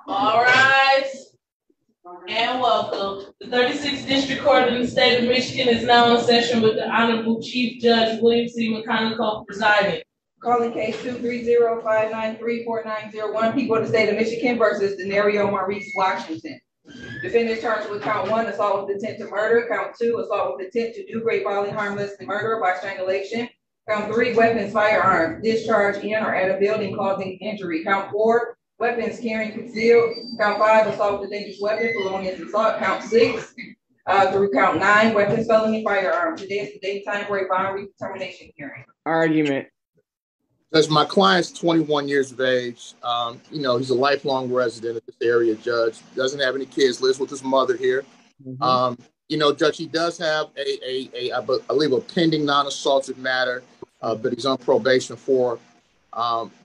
All rise and welcome. The 36th District Court in the state of Michigan is now in session with the Honorable Chief Judge William C. McConaughey presiding. Calling case 230-593-4901, people of the state of Michigan versus Denario Maurice Washington. Defendant charged with count 1, assault with intent to murder. Count 2, assault with intent to do great bodily harm less than murder by strangulation. Count 3, weapons, firearms, discharge in or at a building causing injury. Count 4, weapons carrying concealed. Count 5, assault with a dangerous weapon, felonious assault. Count 6 through count 9, weapons, felony, firearm. Today is the date and time for a bond redetermination hearing. Argument. Judge, my client's 21 years of age. He's a lifelong resident of this area, Judge. Doesn't have any kids, lives with his mother here. Judge, he does have I believe a pending non-assaultive matter that he's on probation for.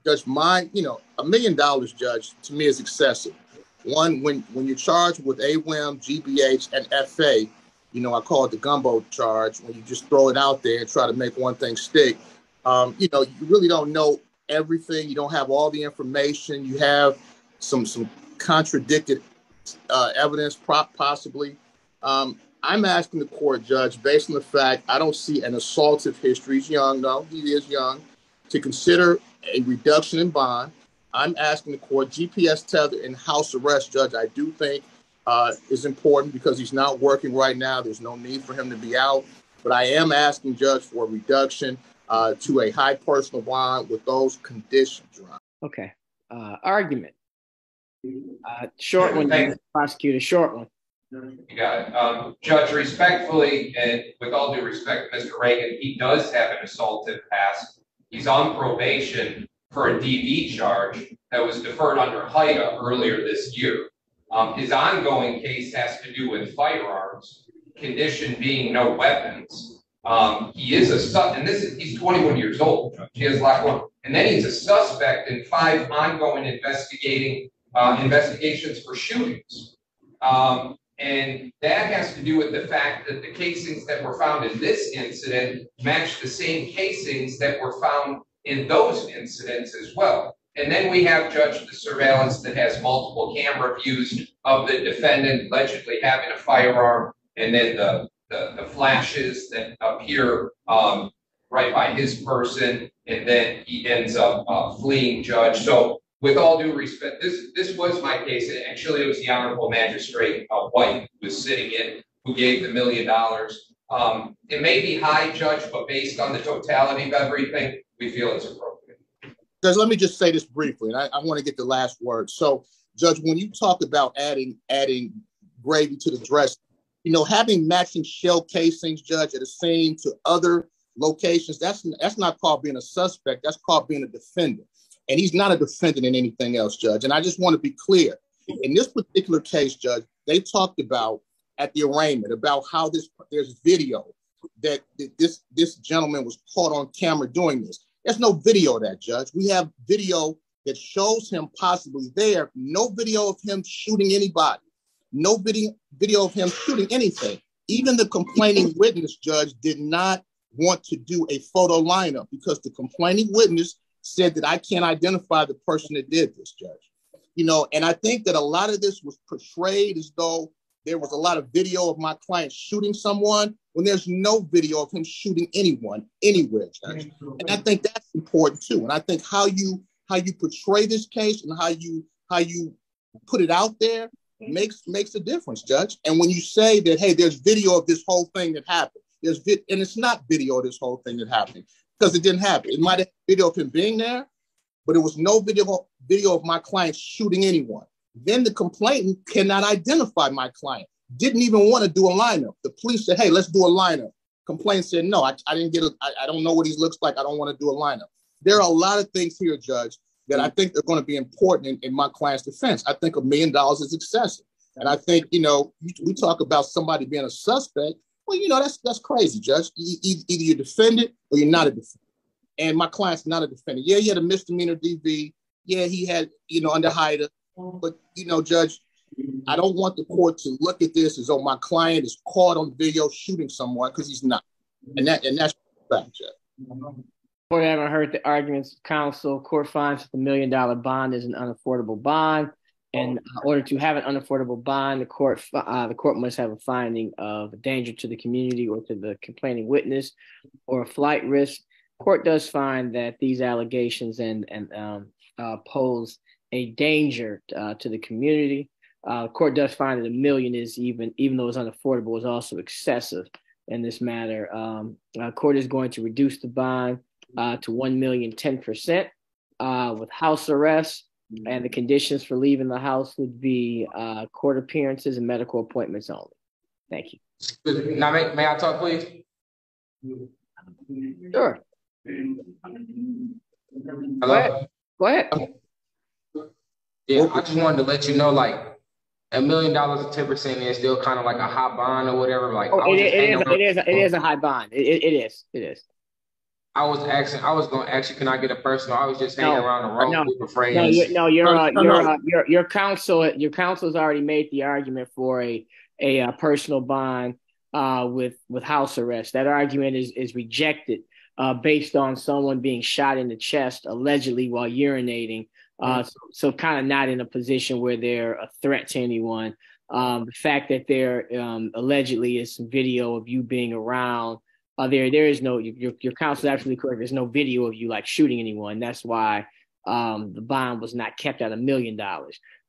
Judge, $1 million, Judge, to me is excessive. One, when you're charged with AWIM, GBH, and FA, I call it the gumbo charge, when you just throw it out there and try to make one thing stick. You really don't know everything. You don't have all the information. You have some contradicted evidence, possibly. I'm asking the court, Judge, based on the fact I don't see an assaultive history. He's young, though. He is young. To consider a reduction in bond. I'm asking the court, GPS tether and house arrest, Judge, I do think is important because he's not working right now. There's no need for him to be out. But I am asking, Judge, for a reduction to a high personal bond with those conditions, Your Honor. Okay. Argument. Short one, prosecutor, short one. You got it. Judge, respectfully, and with all due respect, Mr. Reagan, he does have an assaultive past. He's on probation for a DV charge that was deferred under HIDA earlier this year. His ongoing case has to do with firearms, condition being no weapons. He is he's 21 years old, Judge. He has a lot going on. And then he's a suspect in 5 ongoing investigations for shootings. And that has to do with the fact that the casings that were found in this incident match the same casings that were found in those incidents as well. And then we have, Judge, the surveillance that has multiple camera views of the defendant allegedly having a firearm, and then the flashes that appear right by his person, and then he ends up fleeing, Judge. So with all due respect, this was my case. Actually, it was the Honorable Magistrate White who was sitting in, who gave the $1 million. It may be high, Judge, but based on the totality of everything, we feel it's appropriate. Judge, let me just say this briefly, and I want to get the last word. So, Judge, when you talk about adding gravy to the dress, having matching shell casings, Judge, at a scene to other locations, that's not called being a suspect. That's called being a defendant. And he's not a defendant in anything else, Judge. And I just want to be clear. In this particular case, Judge, they talked about at the arraignment about how there's video that this gentleman was caught on camera doing this. There's no video of that, Judge. We have video that shows him possibly there. No video of him shooting anybody. No video of him shooting anything. Even the complaining witness, Judge, did not want to do a photo lineup because the complaining witness said that I can't identify the person that did this, Judge. And I think that a lot of this was portrayed as though there was a lot of video of my client shooting someone when there's no video of him shooting anyone anywhere, Judge. And I think that's important too. And I think how you portray this case and how you put it out there makes a difference, Judge. And when you say that, hey, there's video of this whole thing that happened, and it's not video of this whole thing that happened. Because it didn't happen. It might have video of him being there, but it was no video of my client shooting anyone. Then the complainant cannot identify my client. Didn't even want to do a lineup. The police said, hey, let's do a lineup. Complainant said, no, I didn't get I don't know what he looks like. I don't want to do a lineup. There are a lot of things here, Judge, that I think are going to be important in my client's defense. I think $1 million is excessive. And I think, we talk about somebody being a suspect. Well, that's crazy, Judge. Either you're defendant or you're not a defendant. And my client's not a defendant. Yeah, he had a misdemeanor DV. Yeah, he had, under HIDA. But, Judge, I don't want the court to look at this as though my client is caught on video shooting someone because he's not. And that's fact, Judge. Court having heard the arguments of counsel, court finds that the $1 million bond is an unaffordable bond. And in order to have an unaffordable bond, the court must have a finding of danger to the community or to the complaining witness or a flight risk. Court does find that these allegations pose a danger to the community. Court does find that $1 million is even though it's unaffordable, is also excessive in this matter. Court is going to reduce the bond to $1 million, 10%, with house arrest, and the conditions for leaving the house would be court appearances and medical appointments only. Thank you. Now, may I talk, please? Sure. Hello? Go ahead. Yeah, I just wanted to let you know, like, $1 million at 10% is still kind of like a high bond or whatever. Like, it is a high bond. It is. I was going to ask you, can I get a personal? I was just hanging around the road with friends. Your counsel's already made the argument for a personal bond with house arrest. That argument is rejected based on someone being shot in the chest allegedly while urinating. So kind of not in a position where they're a threat to anyone. The fact that there allegedly is some video of you being around. There is no, your counsel is absolutely correct. There's no video of you like shooting anyone. That's why the bond was not kept at $1 million.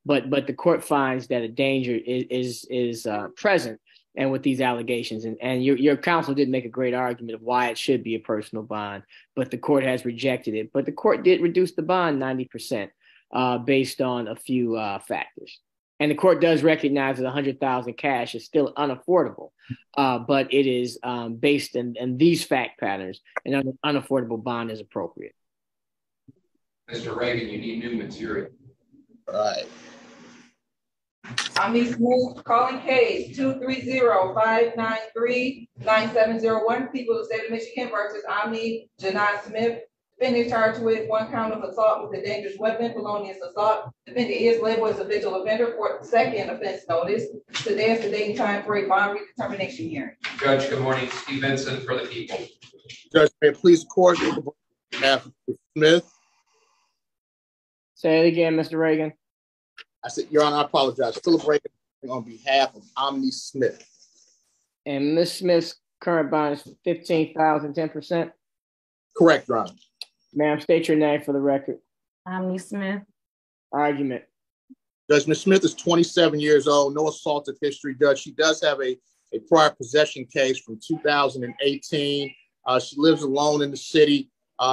But the court finds that a danger is present, and with these allegations, and your counsel did make a great argument of why it should be a personal bond, but the court has rejected it. But the court did reduce the bond 90% based on a few factors. And the court does recognize that $100,000 cash is still unaffordable, but it is based in these fact patterns, and an unaffordable bond is appropriate. Mr. Reagan, you need new material. All right. Omni Smooth, calling case 230-593-9701. People of the state of Michigan versus Omni Janai Smith. Defendant charged with 1 count of assault with a dangerous weapon, felonious assault. Defendant is labeled as a vigil offender for second offense notice. Today is the date and time for a bond redetermination hearing. Judge, good morning. Steve Vincent for the people. Judge, may it please the court, Smith. Say it again, Mr. Reagan. I said, Your Honor, I apologize. Philip Reagan on behalf of Omni Smith. And Ms. Smith's current bond is $15,000, 10%. Correct, Your Honor. Ma'am, state your name for the record. Omni Smith. Argument. Judge, Ms. Smith is 27 years old, no assaultive history, Judge. She does have a prior possession case from 2018. She lives alone in the city.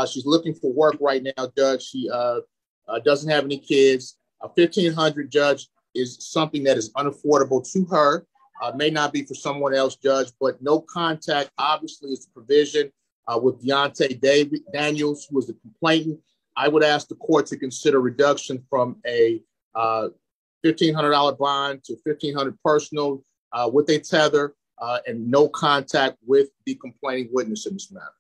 She's looking for work right now, Judge. She doesn't have any kids. $1,500, Judge, is something that is unaffordable to her. May not be for someone else, Judge, but no contact obviously is the provision. With Deontay Daniels, who was the complainant, I would ask the court to consider reduction from a $1,500 bond to $1,500 personal with a tether and no contact with the complaining witness in this matter.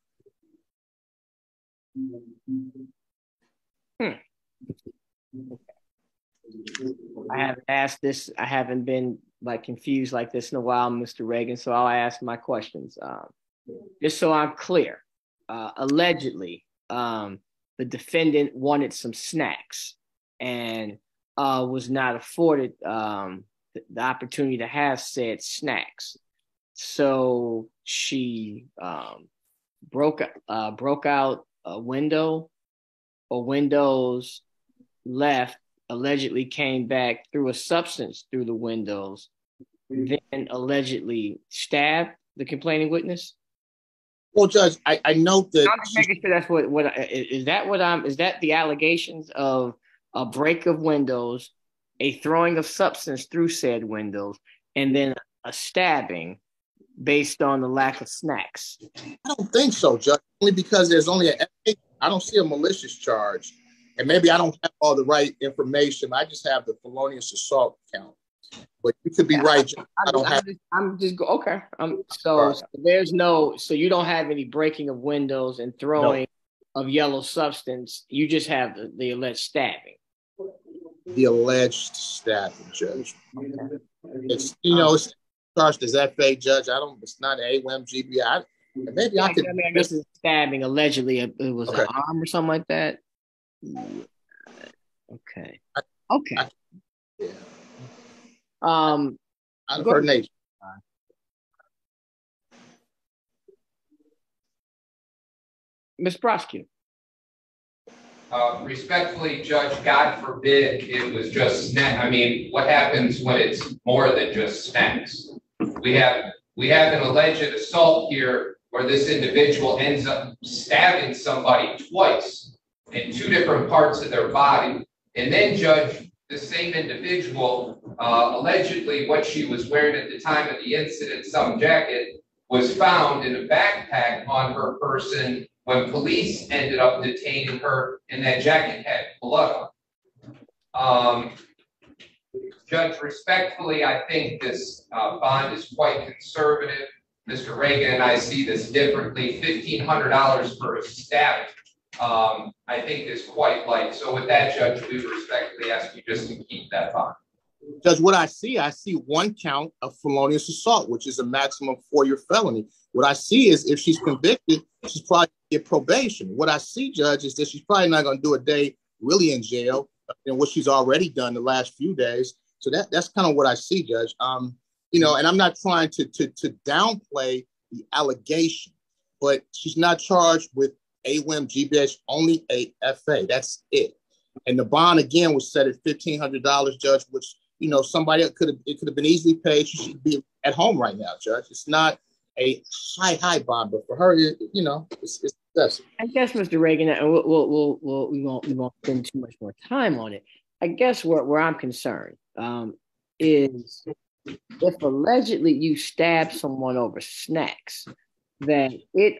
I haven't asked this. I haven't been confused like this in a while, Mr. Reagan. So I'll ask my questions. Just so I'm clear, allegedly, the defendant wanted some snacks and was not afforded the opportunity to have said snacks. So she broke out a window or windows, left, allegedly came back, threw a substance through the windows, then allegedly stabbed the complaining witness. Well, Judge, I note that I'm just making sure that's is that the allegations of a break of windows, a throwing of substance through said windows, and then a stabbing based on the lack of snacks? I don't think so, Judge, only because there's only I don't see a malicious charge, and maybe I don't have all the right information. I just have the felonious assault count. But you could be right. Okay. So there's so you don't have any breaking of windows and throwing of yellow substance. You just have the alleged stabbing. The alleged stabbing, Judge. Okay. It's it's charged as FA, Judge. It's not AWMGB. Maybe I could. I mean, I guess it's stabbing. Allegedly, it was an arm or something like that. Okay. Okay. Yeah. Out of her nature. Ms. Prosecutor. Respectfully, Judge, God forbid it was just snack. I mean, what happens when it's more than just snacks? We have an alleged assault here where this individual ends up stabbing somebody twice in two different parts of their body. And then, Judge, the same individual, allegedly what she was wearing at the time of the incident, some jacket, was found in a backpack on her person when police ended up detaining her, and that jacket had blood on it. Judge, respectfully, I think this bond is quite conservative. Mr. Reagan and I see this differently. $1,500 for a stabbing, I think is quite light. So with that, Judge, we respectfully ask you just to keep that bond. Judge, what I see one count of felonious assault, which is a maximum 4-year felony. What I see is if she's convicted, she's probably going to get probation. What I see, Judge, is that she's probably not going to do a day really in jail than what she's already done the last few days. So that's kind of what I see, Judge. And I'm not trying to downplay the allegation, but she's not charged with AWIM, GBH, only a FA. That's it. And the bond again was set at $1,500, Judge, which somebody it could have been easily paid. She should be at home right now, Judge. It's not a high bond, but for her, it's excessive. I guess, Mr. Reagan, and we won't spend too much more time on it. I guess where I'm concerned is if allegedly you stab someone over snacks, that it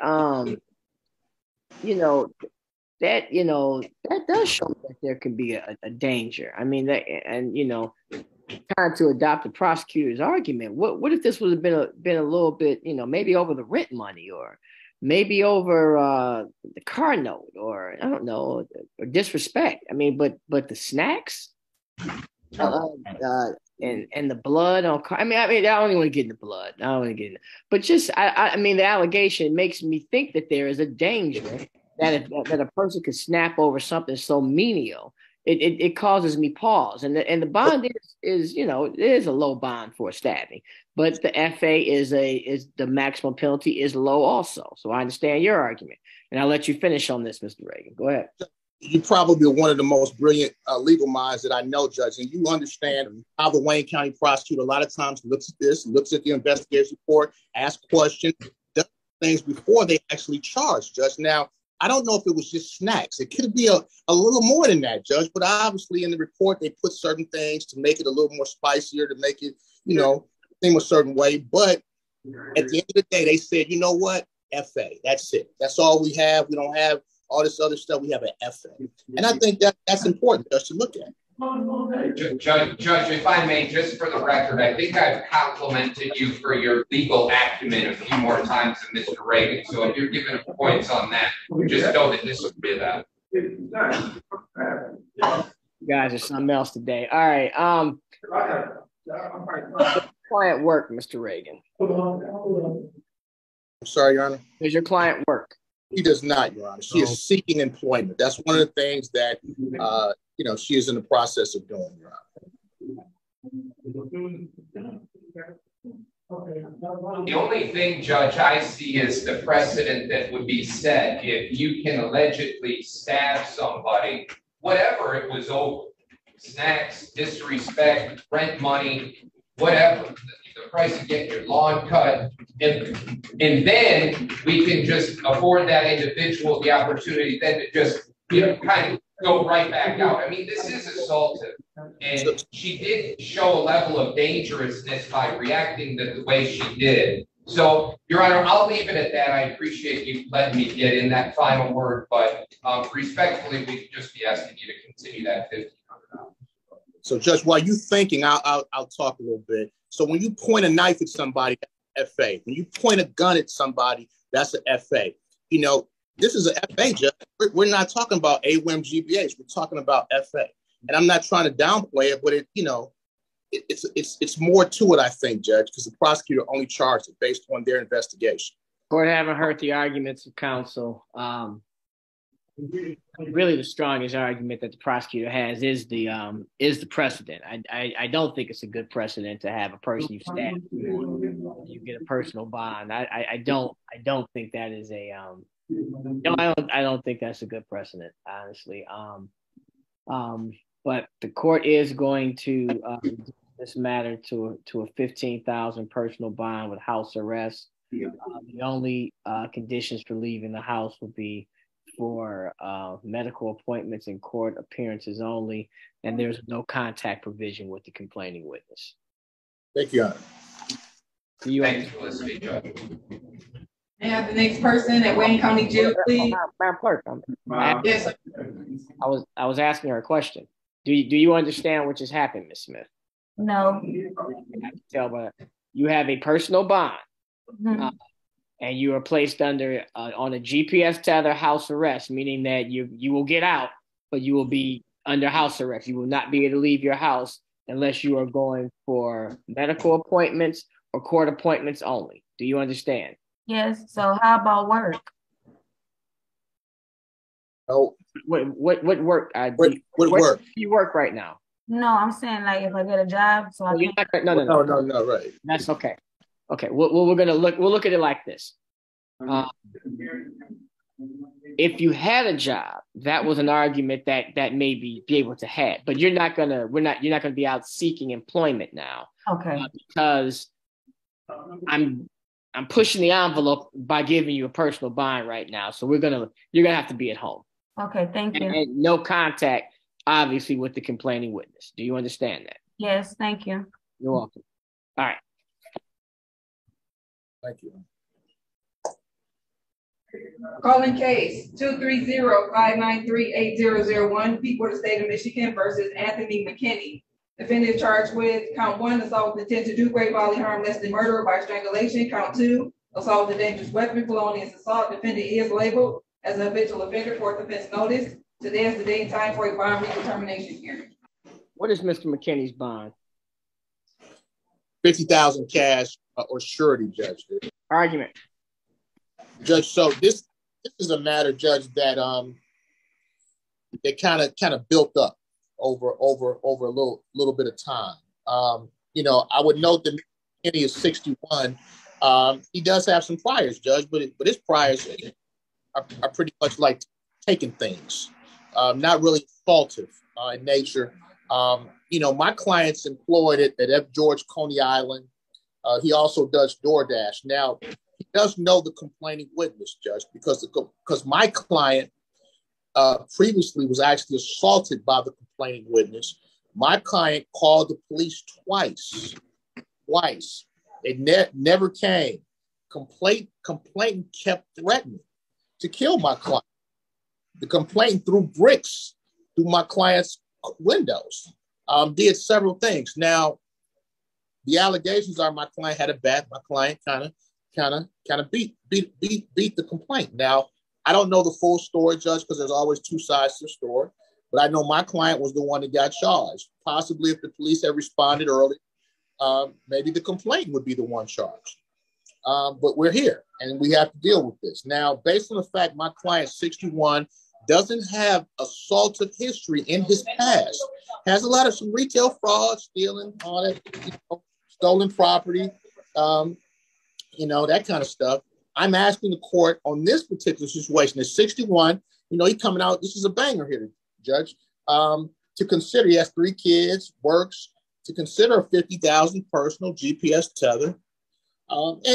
that does show that there could be a danger. I mean, trying to adopt the prosecutor's argument, what if this would have been a little bit, maybe over the rent money, or maybe over the car note, or I don't know, or disrespect. I mean, but the snacks and the blood on car. I mean, I don't even want to get in the blood. I don't want to get in, but just I mean, the allegation makes me think that there is a danger that a person could snap over something so menial. It causes me pause, and the bond is it is a low bond for a stabbing, but the FA is the maximum penalty is low also. So I understand your argument, and I'll let you finish on this, Mr. Reagan. Go ahead. You probably are one of the most brilliant legal minds that I know, Judge, and you understand how the Wayne County prosecutor a lot of times looks at this, looks at the investigation report, asks questions, does things before they actually charge, Judge. Now, I don't know if it was just snacks. It could be a little more than that, Judge, but obviously in the report, they put certain things to make it a little more spicier, to make it, seem a certain way. But at the end of the day, they said, you know what? FA, that's it. That's all we have. We don't have all this other stuff. We have an FA. And I think that's important just to look at. Judge, if I may, just for the record, I think I've complimented you for your legal acumen a few more times than Mr. Reagan. So if you're giving points on that, just know that this will be that. You guys are something else today. All right. Client work, Mr. Reagan. I'm sorry, Your Honor. Does your client work? He does not, Your Honor. She is seeking employment. That's one of the things that she is in the process of doing, Your Honor. The only thing, Judge, I see is the precedent that would be set if you can allegedly stab somebody, whatever it was over, snacks, disrespect, rent money, whatever, the price of getting your lawn cut, and then we can just afford that individual the opportunity then to just kind of go right back out. I mean, this is assaultive, and she did show a level of dangerousness by reacting the way she did. So, Your Honor, I'll leave it at that. I appreciate you letting me get in that final word, but respectfully, we'd just be asking you to continue that $1,500. So, Judge, while you're thinking, I'll talk a little bit. So, when you point a knife at somebody, that's FA. When you point a gun at somebody, that's an FA. This is an FA, Judge. We're not talking about AWIM, GBH. We're talking about FA. And I'm not trying to downplay it, but it's more to it, I think, Judge, because the prosecutor only charged it based on their investigation. Court haven't heard the arguments of counsel. Really, the strongest argument that the prosecutor has is the precedent. I don't think it's a good precedent to have a person you stab, you get a personal bond. I don't think that is a I don't think that's a good precedent, honestly. But the court is going to this matter to a $15,000 personal bond with house arrest. The only conditions for leaving the house would be for medical appointments and court appearances only, and there's no contact provision with the complaining witness. Thank you, Your Honor. Thank you for listening, Judge. May I have the next person at Wayne County Jail, please? Madam Clerk, Yes, sir. I was asking her a question. Do you understand what just happened, Ms. Smith? No. I can tell, but you have a personal bond. Mm-hmm. And you are placed under on a GPS tether house arrest, meaning that you will get out, but you will be under house arrest. You will not be able to leave your house unless you are going for medical appointments or court appointments only. Do you understand? Yes. So how about work? Oh, What work? what work? Where do you work right now? No, I'm saying like if I get a job, so I can. No, right. That's okay. Okay, we're gonna look. We'll look at it like this. If you had a job, that was an argument that maybe be able to have. But you're not gonna be out seeking employment now. Okay. Because I'm pushing the envelope by giving you a personal bond right now. So you're gonna have to be at home. Okay. Thank you. And no contact, obviously, with the complaining witness. Do you understand that? Yes. Thank you. You're welcome. All right. Thank you. Calling case 230-593-8001, People of the State of Michigan versus Anthony McKinney. Defendant charged with count 1, assault with intent to do great bodily harm less than murder by strangulation. Count 2, assault with a dangerous weapon, felonious assault. Defendant is labeled as an habitual offender, fourth offense notice. Today is the date and time for a bond redetermination hearing. What is Mr. McKinney's bond? $50,000 cash or surety, Judge. Argument. Judge, so this is a matter, Judge, that kind of built up over a little bit of time. I would note that McKinney is 61. He does have some priors, Judge, but his priors are pretty much like taking things, not really assaultive in nature. My client's employed at F. George, Coney Island. He also does DoorDash. Now, he does know the complaining witness, Judge, because my client previously was actually assaulted by the complaining witness. My client called the police twice. They never came. Complainant kept threatening to kill my client. The complainant threw bricks through my client's windows. Did several things. Now, the allegations are my client had a bat. My client kind of beat the complaint. Now, I don't know the full story, Judge, because there's always two sides to the story. But I know my client was the one that got charged. Possibly if the police had responded early, maybe the complainant would be the one charged. But we're here, and we have to deal with this. Now, based on the fact my client, 61, doesn't have assaultive history in his past, has a lot of some retail fraud, stealing, all that, stolen property, that kind of stuff. I'm asking the court on this particular situation, at 61, he's coming out, this is a banger here, Judge, to consider, he has 3 kids, works, to consider a $50,000 personal GPS tether, and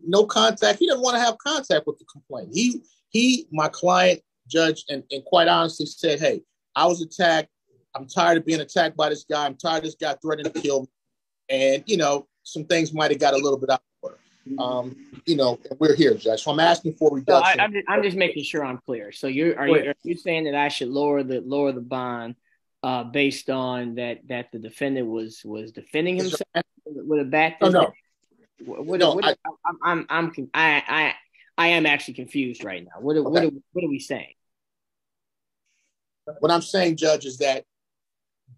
no contact. He doesn't want to have contact with the complainant. He, my client, Judge, and quite honestly said, hey, I was attacked. I'm tired of being attacked by this guy. I'm tired of this guy threatening to kill me. And, some things might have got a little bit out of order. We're here, Judge. So I'm asking for reduction. So I'm just making sure I'm clear. So are you saying that I should lower the bond based on that the defendant was defending himself with a bat? No. I am actually confused right now. What are we saying? What I'm saying, Judge, is that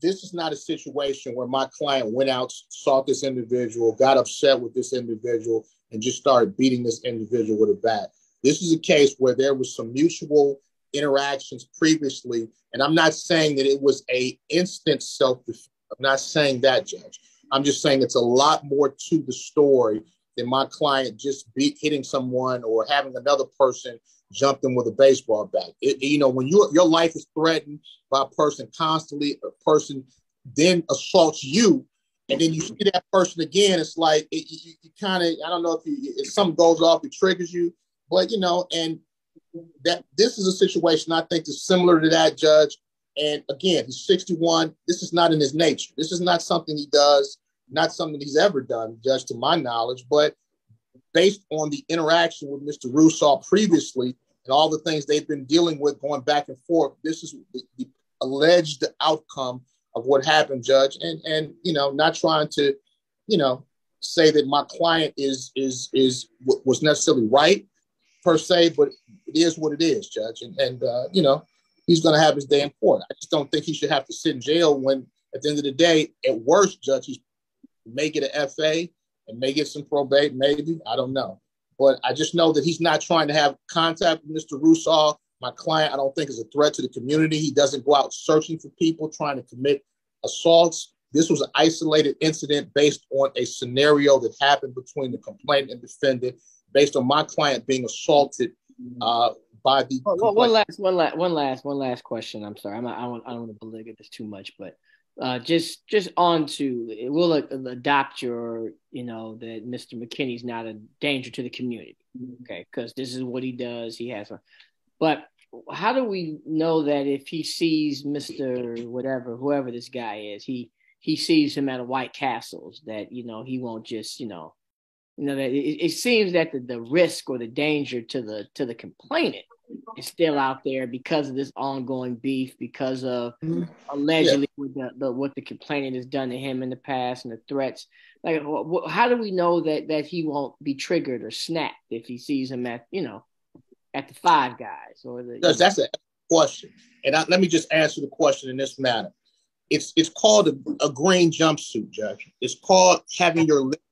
this is not a situation where my client went out, sought this individual, got upset with this individual, and just started beating this individual with a bat. This is a case where there was some mutual interactions previously, and I'm not saying that it was a instant self-defense. I'm not saying that, Judge. I'm just saying it's a lot more to the story than my client just hitting someone or having another person jump them with a baseball bat. When your life is threatened by a person constantly, a person then assaults you, and then you see that person again, it's like you kind of, I don't know if something goes off, it triggers you, but and that this is a situation I think is similar to that, Judge. And again, he's 61. This is not in his nature. This is not something he does, not something he's ever done, Judge, to my knowledge. But based on the interaction with Mr. Russo previously and all the things they've been dealing with going back and forth, this is the alleged outcome of what happened, Judge. And not trying to, say that my client was necessarily right per se, but it is what it is, Judge. And he's going to have his day in court. I just don't think he should have to sit in jail when, at the end of the day, at worst, Judge, he may get an FA and may get some probate, maybe. I don't know. But I just know that he's not trying to have contact with Mr. Russo. My client, I don't think, is a threat to the community. He doesn't go out searching for people trying to commit assaults. This was an isolated incident based on a scenario that happened between the complainant and defendant, based on my client being assaulted by the. One last question. I'm sorry, I don't want to belabor this too much, but just on to, we'll adopt your, that Mr. McKinney's not a danger to the community, okay? Because this is what he does. He has but how do we know that if he sees Mr. whatever, whoever this guy is, he sees him at a White Castle's, that, he won't just, that it seems that the risk or the danger to the complainant is still out there because of this ongoing beef, because of allegedly what the complainant has done to him in the past and the threats. Like, how do we know that he won't be triggered or snapped if he sees him at the Five Guys or the? That's a question, and let me just answer the question in this manner. It's called a green jumpsuit, Judge. It's called having your lips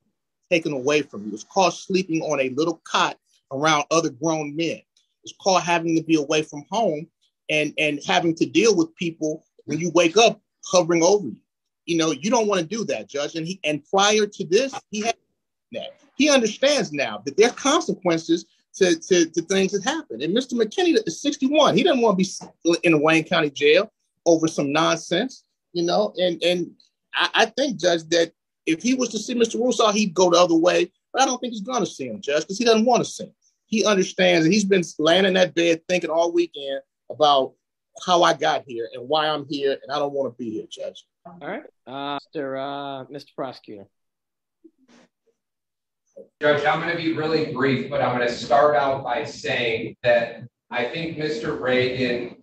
taken away from you. It's called sleeping on a little cot around other grown men. It's called having to be away from home and having to deal with people when you wake up hovering over you. You don't want to do that, Judge. And prior to this, he had that. He understands now that there are consequences to things that happen. And Mr. McKinney is 61. He doesn't want to be in a Wayne County jail over some nonsense, and I think, Judge, that if he was to see Mr. Russo, he'd go the other way. But I don't think he's going to see him, Judge, because he doesn't want to see him. He understands, and he's been laying in that bed thinking all weekend about how I got here and why I'm here, and I don't want to be here, Judge. All right, Mr. Prosecutor. Judge, I'm going to be really brief, but I'm going to start out by saying that I think Mr. Reagan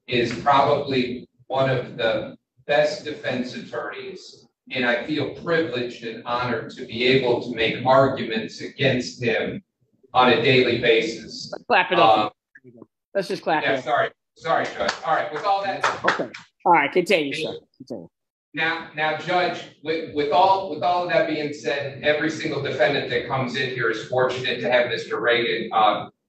is probably one of the best defense attorneys, and I feel privileged and honored to be able to make arguments against him on a daily basis. Let's clap it up. Let's just clap it up. Sorry, Judge. All right, with all that. Okay. All right, continue, sir. Continue. Now, Judge, with all of that being said, every single defendant that comes in here is fortunate to have Mr. Reagan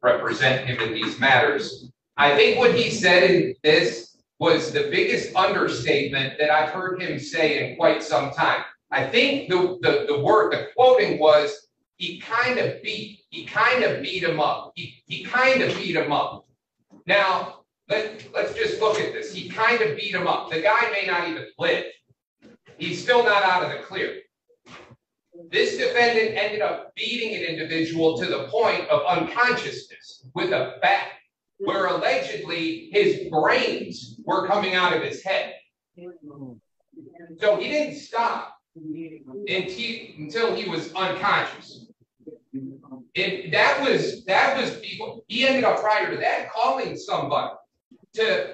represent him in these matters. I think what he said in this was the biggest understatement that I've heard him say in quite some time. I think the quoting was, he kind of beat him up. He kind of beat him up. Now, let's just look at this. He kind of beat him up. The guy may not even live. He's still not out of the clear. This defendant ended up beating an individual to the point of unconsciousness with a bat, where allegedly his brains were coming out of his head. So he didn't stop until he was unconscious. That was people. He ended up prior to that calling somebody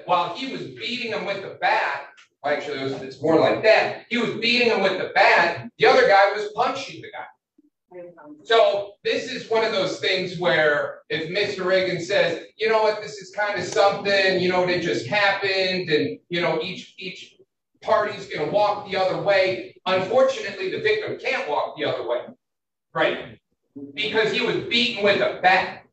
while he was beating him with the bat. Actually, it's more like that. He was beating him with the bat. The other guy was punching the guy. So this is one of those things where if Mr. Reagan says, you know what, this is kind of something, that just happened, and each party's going to walk the other way. Unfortunately, the victim can't walk the other way, right? because he was beaten with a bat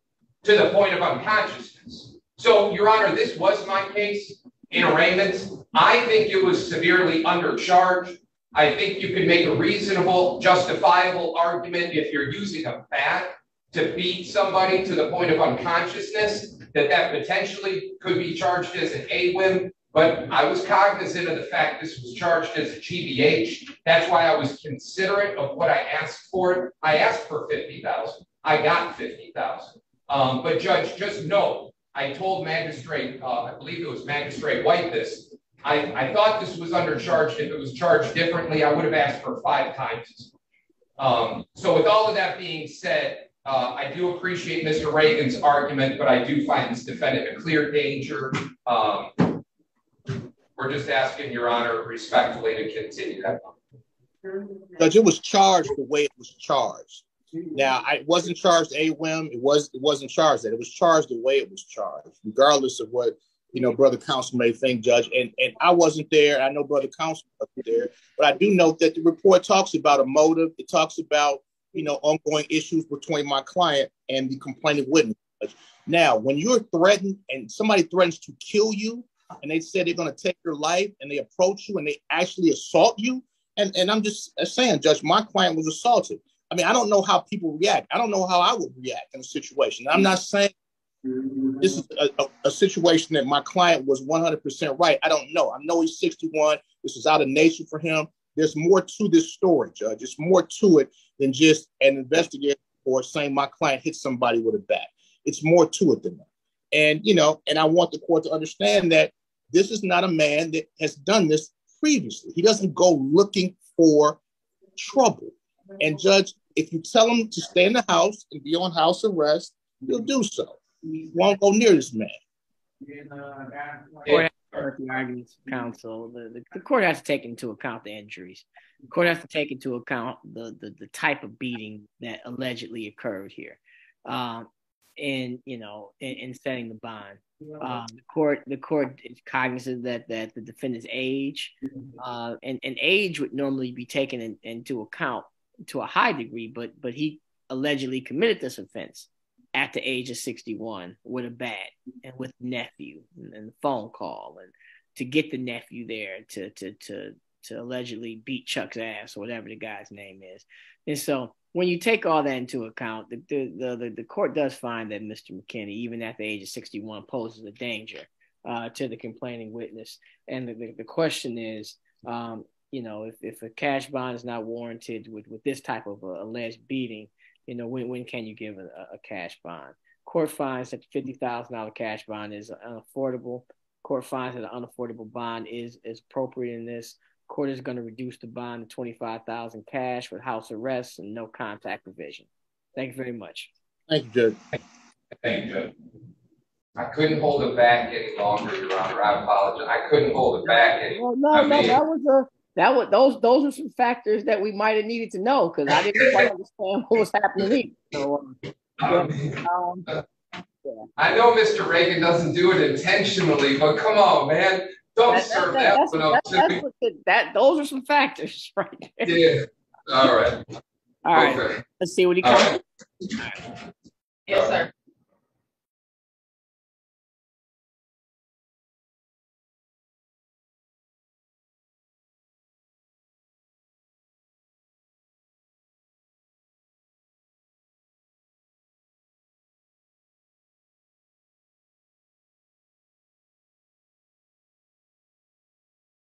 to the point of unconsciousness. So, Your Honor, this was my case in arraignments. I think it was severely undercharged. I think you can make a reasonable, justifiable argument if you're using a bat to beat somebody to the point of unconsciousness, that potentially could be charged as an AWIM. But I was cognizant of the fact this was charged as a GBH. That's why I was considerate of what I asked for. I asked for $50,000. I got $50,000. But Judge, just know, I told Magistrate, I believe it was Magistrate White this, I thought this was undercharged. If it was charged differently, I would have asked for 5 times as much. So with all of that being said, I do appreciate Mr. Reagan's argument, but I do find this defendant a clear danger. We're just asking Your Honor respectfully to continue that. Judge, it was charged the way it was charged. Now, I wasn't charged AWIM. It wasn't charged that. It was charged the way it was charged, regardless of what, you know, Brother Counsel may think, Judge. And I wasn't there. I know Brother Counsel wasn't there. But I do note that the report talks about a motive. It talks about, you know, ongoing issues between my client and the complaining witness. Now, when you're threatened and somebody threatens to kill you, and they said they're going to take your life, and they approach you and they actually assault you, and I'm just saying, Judge, my client was assaulted. I mean, I don't know how people react. I don't know how I would react in a situation. I'm not saying this is a situation that my client was 100% right. I don't know. I know he's 61. This is out of nation for him. There's more to this story, Judge. There's more to it than just an investigator or saying my client hit somebody with a bat. It's more to it than that. And, you know, and I want the court to understand that this is not a man that has done this previously. He doesn't go looking for trouble. And Judge, if you tell him to stay in the house and be on house arrest, he'll do so. He won't go near this man. The arguments of counsel. The court has to take into account the injuries. The court has to take into account the type of beating that allegedly occurred here. In setting the bond. The court is cognizant that the defendant's age, and age would normally be taken into account to a high degree, but he allegedly committed this offense at the age of 61 with a bat and with nephew and the phone call, and to get the nephew there to allegedly beat Chuck's ass or whatever the guy's name is. And so when you take all that into account, the court does find that Mr. McKinney, even at the age of 61, poses a danger to the complaining witness. And the question is, if a cash bond is not warranted with this type of alleged beating, when can you give a cash bond? Court finds that the $50,000 cash bond is unaffordable. Court finds that an unaffordable bond is appropriate in this. Court is going to reduce the bond to $25,000 cash with house arrest and no contact provision. Thank you very much. Thank you, Judge. Thank you, Judge. I couldn't hold it back any longer, Your Honor. I apologize. I couldn't hold it back any longer. Those are some factors that we might have needed to know, because I didn't quite understand what was happening. So, I know Mr. Reagan doesn't do it intentionally, but come on, man. Don't serve that one up to me. Those are some factors, right? Yeah. All right. All right. Okay. Let's see what he comes. Yes, sir.